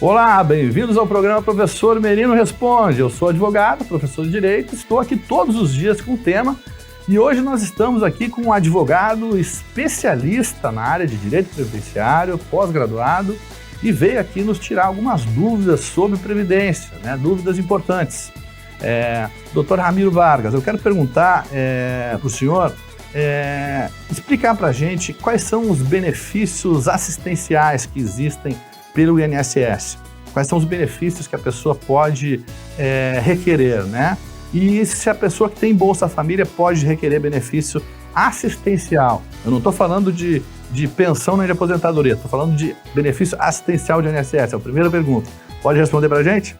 Olá, bem-vindos ao programa Professor Merino Responde. Eu sou advogado, professor de Direito, estou aqui todos os dias com um tema e hoje nós estamos aqui com um advogado especialista na área de Direito Previdenciário, pós-graduado, e veio aqui nos tirar algumas dúvidas sobre Previdência, dúvidas importantes. Dr. Ramiro Vargas, eu quero perguntar para o senhor explicar para a gente quais são os benefícios assistenciais que existem pelo INSS. Quais são os benefícios que a pessoa pode requerer, E se a pessoa que tem Bolsa Família pode requerer benefício assistencial. Eu não estou falando de pensão nem de aposentadoria, estou falando de benefício assistencial de INSS. É a primeira pergunta. Pode responder para a gente?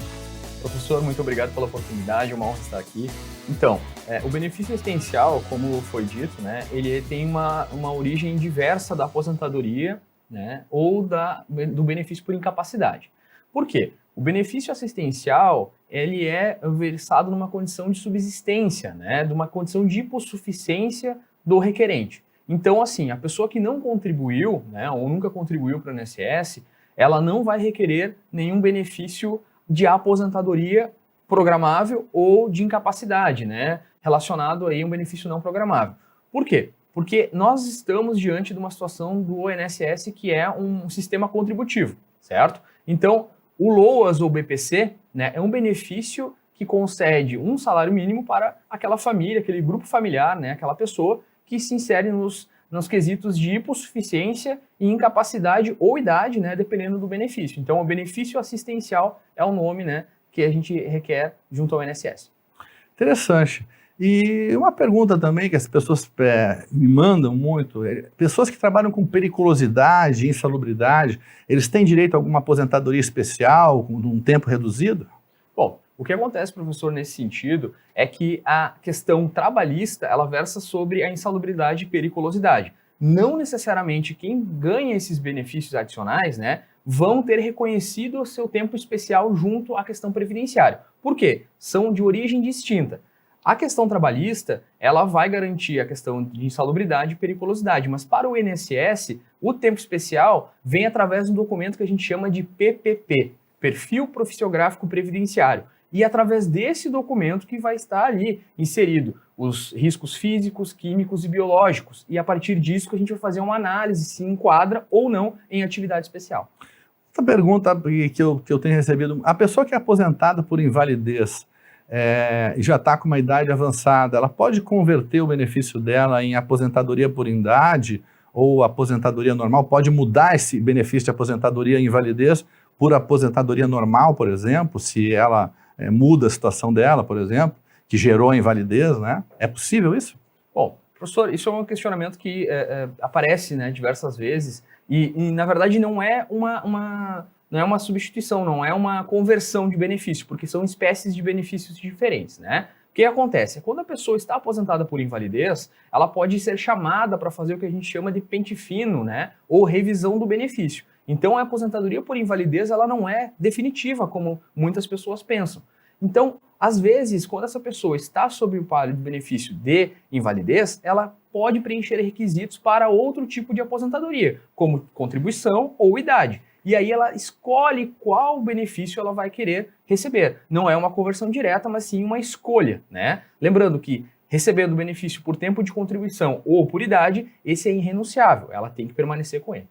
Professor, muito obrigado pela oportunidade, é uma honra estar aqui. Então, o benefício assistencial, como foi dito, ele tem uma origem diversa da aposentadoria, ou do benefício por incapacidade. Por quê? O benefício assistencial, ele é versado numa condição de subsistência, de uma condição de hipossuficiência do requerente. Então, assim, a pessoa que não contribuiu, ou nunca contribuiu para o INSS, ela não vai requerer nenhum benefício de aposentadoria programável ou de incapacidade, relacionado aí a um benefício não programável. Por quê? Porque nós estamos diante de uma situação do INSS que é um sistema contributivo, certo? Então, o LOAS ou BPC é um benefício que concede um salário mínimo para aquela família, aquele grupo familiar, aquela pessoa que se insere nos quesitos de hipossuficiência e incapacidade ou idade, dependendo do benefício. Então, o benefício assistencial é o nome que a gente requer junto ao INSS. Interessante. E uma pergunta também que as pessoas me mandam muito, pessoas que trabalham com periculosidade, insalubridade, eles têm direito a alguma aposentadoria especial, com um tempo reduzido? Bom, o que acontece, professor, nesse sentido, é que a questão trabalhista, ela versa sobre a insalubridade e periculosidade. Não necessariamente quem ganha esses benefícios adicionais, vão ter reconhecido o seu tempo especial junto à questão previdenciária. Por quê? São de origem distinta. A questão trabalhista, ela vai garantir a questão de insalubridade e periculosidade, mas para o INSS, o tempo especial vem através de um documento que a gente chama de PPP, Perfil Profissiográfico Previdenciário. E através desse documento que vai estar ali inserido os riscos físicos, químicos e biológicos. E a partir disso que a gente vai fazer uma análise se enquadra ou não em atividade especial. Outra pergunta que eu tenho recebido, a pessoa que é aposentada por invalidez, e já está com uma idade avançada, ela pode converter o benefício dela em aposentadoria por idade ou aposentadoria normal? Pode mudar esse benefício de aposentadoria em invalidez por aposentadoria normal, por exemplo, se ela muda a situação dela, por exemplo, que gerou a invalidez, É possível isso? Bom, professor, isso é um questionamento que aparece diversas vezes e, na verdade, não é uma substituição, não é uma conversão de benefício, porque são espécies de benefícios diferentes, O que acontece? Quando a pessoa está aposentada por invalidez, ela pode ser chamada para fazer o que a gente chama de pente fino, ou revisão do benefício. Então, a aposentadoria por invalidez, ela não é definitiva, como muitas pessoas pensam. Então, às vezes, quando essa pessoa está sob o palio do benefício de invalidez, ela pode preencher requisitos para outro tipo de aposentadoria, como contribuição ou idade. E aí ela escolhe qual benefício ela vai querer receber. Não é uma conversão direta, mas sim uma escolha, Lembrando que recebendo benefício por tempo de contribuição ou por idade, esse é irrenunciável, ela tem que permanecer com ele.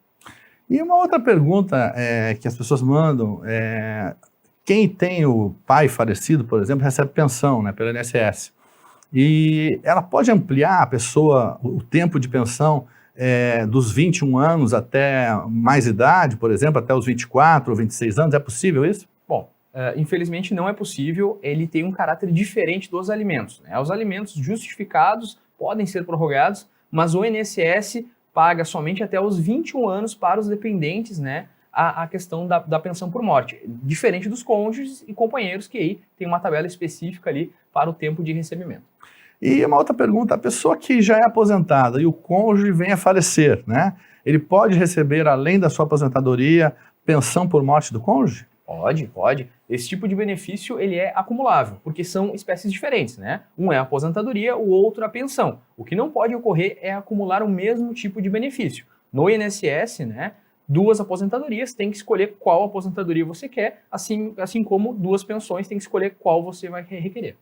E uma outra pergunta que as pessoas mandam, quem tem o pai falecido, por exemplo, recebe pensão pelo INSS. E ela pode ampliar a pessoa, o tempo de pensão, dos 21 anos até mais idade, por exemplo, até os 24 ou 26 anos, é possível isso? Bom, infelizmente não é possível, ele tem um caráter diferente dos alimentos. Os alimentos justificados podem ser prorrogados, mas o INSS paga somente até os 21 anos para os dependentes, a questão da pensão por morte, diferente dos cônjuges e companheiros que aí tem uma tabela específica ali para o tempo de recebimento. E uma outra pergunta, a pessoa que já é aposentada e o cônjuge vem a falecer, ele pode receber, além da sua aposentadoria, pensão por morte do cônjuge? Pode. Esse tipo de benefício ele é acumulável, porque são espécies diferentes, Um é a aposentadoria, o outro a pensão. O que não pode ocorrer é acumular o mesmo tipo de benefício. No INSS, duas aposentadorias, tem que escolher qual aposentadoria você quer, assim como duas pensões, tem que escolher qual você vai requerer.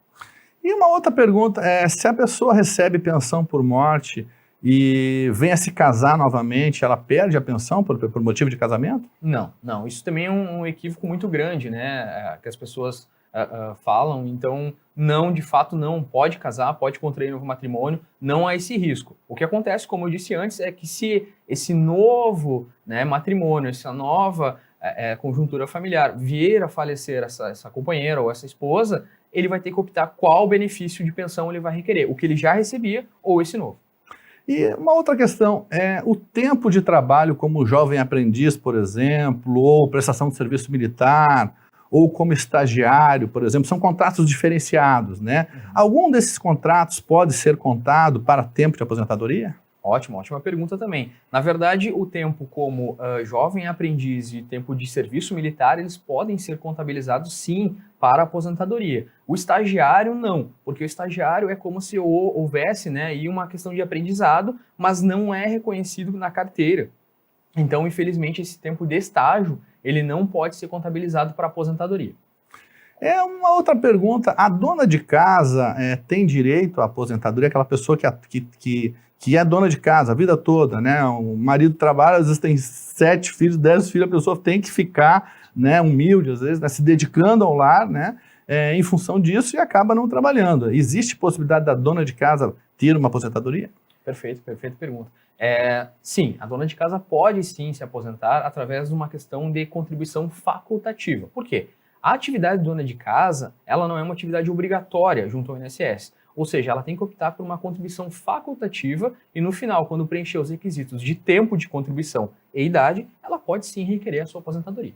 E uma outra pergunta é, se a pessoa recebe pensão por morte e vem a se casar novamente, ela perde a pensão por motivo de casamento? Não, isso também é um equívoco muito grande, né, que as pessoas falam, então não, de fato não, pode casar, pode contrair novo matrimônio, não há esse risco. O que acontece, como eu disse antes, é que se esse novo, né, matrimônio, essa nova conjuntura familiar vier a falecer essa companheira ou essa esposa, ele vai ter que optar qual benefício de pensão ele vai requerer, o que ele já recebia ou esse novo. E uma outra questão, o tempo de trabalho como jovem aprendiz, por exemplo, ou prestação de serviço militar, ou como estagiário, por exemplo, são contratos diferenciados, né? Algum desses contratos pode ser contado para tempo de aposentadoria? Ótima pergunta também. Na verdade, o tempo como jovem aprendiz e tempo de serviço militar, eles podem ser contabilizados sim para a aposentadoria. O estagiário não, porque o estagiário é como se houvesse, né, aí uma questão de aprendizado, mas não é reconhecido na carteira. Então, infelizmente, esse tempo de estágio, ele não pode ser contabilizado para a aposentadoria. Uma outra pergunta, a dona de casa tem direito à aposentadoria, aquela pessoa que é dona de casa a vida toda, né? O marido trabalha, às vezes tem 7 filhos, 10 filhos, a pessoa tem que ficar, né, humilde, às vezes, né, se dedicando ao lar, né, em função disso e acaba não trabalhando. Existe possibilidade da dona de casa ter uma aposentadoria? Perfeita pergunta. Sim, a dona de casa pode sim se aposentar através de uma questão de contribuição facultativa. Por quê? A atividade dona de casa, ela não é uma atividade obrigatória junto ao INSS. Ou seja, ela tem que optar por uma contribuição facultativa e no final, quando preencher os requisitos de tempo de contribuição e idade, ela pode sim requerer a sua aposentadoria.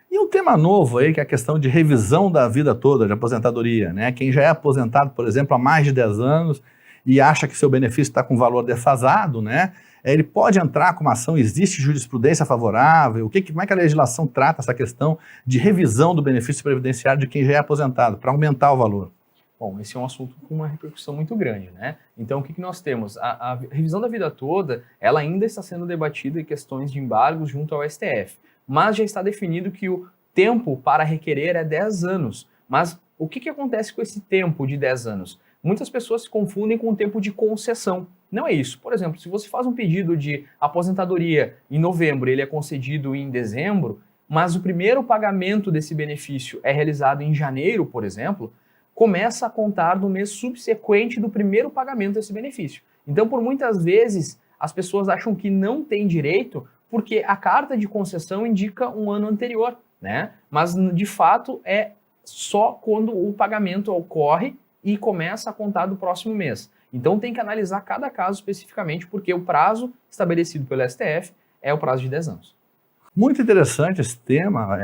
E um tema novo aí, que é a questão de revisão da vida toda de aposentadoria, né? Quem já é aposentado, por exemplo, há mais de 10 anos e acha que seu benefício está com valor defasado, né? Ele pode entrar com uma ação, existe jurisprudência favorável? Como é que a legislação trata essa questão de revisão do benefício previdenciário de quem já é aposentado, para aumentar o valor? Bom, esse é um assunto com uma repercussão muito grande, né? Então, o que nós temos? A revisão da vida toda, ela ainda está sendo debatida em questões de embargos junto ao STF, mas já está definido que o tempo para requerer é 10 anos. Mas o que acontece com esse tempo de 10 anos? Muitas pessoas se confundem com o tempo de concessão. Não é isso. Por exemplo, se você faz um pedido de aposentadoria em novembro e ele é concedido em dezembro, mas o primeiro pagamento desse benefício é realizado em janeiro, por exemplo, começa a contar do mês subsequente do primeiro pagamento desse benefício. Então, por muitas vezes, as pessoas acham que não tem direito porque a carta de concessão indica um ano anterior, né? Mas, de fato, é só quando o pagamento ocorre e começa a contar do próximo mês. Então, tem que analisar cada caso especificamente, porque o prazo estabelecido pelo STF é o prazo de 10 anos. Muito interessante esse tema,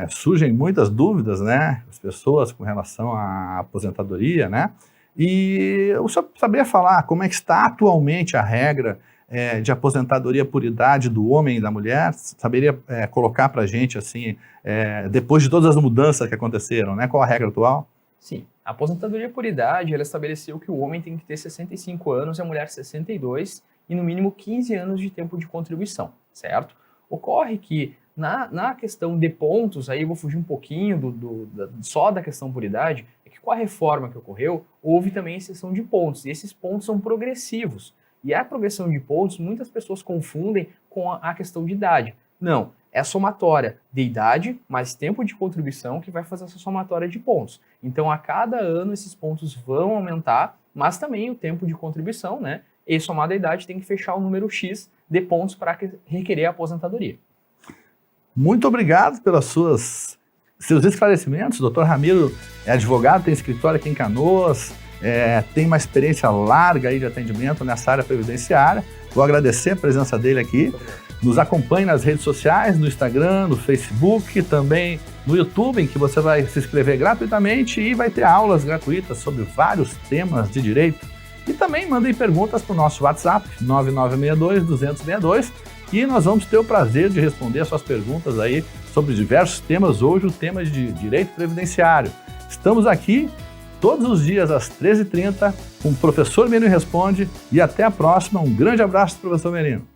surgem muitas dúvidas, né, as pessoas com relação à aposentadoria, né, e o senhor saberia falar como é que está atualmente a regra de aposentadoria por idade do homem e da mulher? Saberia colocar para a gente, assim, depois de todas as mudanças que aconteceram, né, qual a regra atual? Sim, a aposentadoria por idade, ela estabeleceu que o homem tem que ter 65 anos e a mulher 62 e no mínimo 15 anos de tempo de contribuição, certo? Ocorre que na questão de pontos, aí eu vou fugir um pouquinho só da questão por idade, é que com a reforma que ocorreu, houve também exceção de pontos, e esses pontos são progressivos. E a progressão de pontos, muitas pessoas confundem com a questão de idade. Não, é a somatória de idade mais tempo de contribuição que vai fazer essa somatória de pontos. Então, a cada ano, esses pontos vão aumentar, mas também o tempo de contribuição, né? E somado à idade, tem que fechar o número X de pontos para requerer a aposentadoria. Muito obrigado pelos seus esclarecimentos. O Dr. Ramiro é advogado, tem escritório aqui em Canoas, tem uma experiência larga aí de atendimento nessa área previdenciária. Vou agradecer a presença dele aqui. Nos acompanhe nas redes sociais, no Instagram, no Facebook, também no YouTube, em que você vai se inscrever gratuitamente e vai ter aulas gratuitas sobre vários temas de direito. E também mandem perguntas para o nosso WhatsApp, 9962-262, e nós vamos ter o prazer de responder as suas perguntas aí sobre diversos temas, hoje o tema de direito previdenciário. Estamos aqui todos os dias às 13h30 com o professor Merino Responde e até a próxima. Um grande abraço, professor Merino.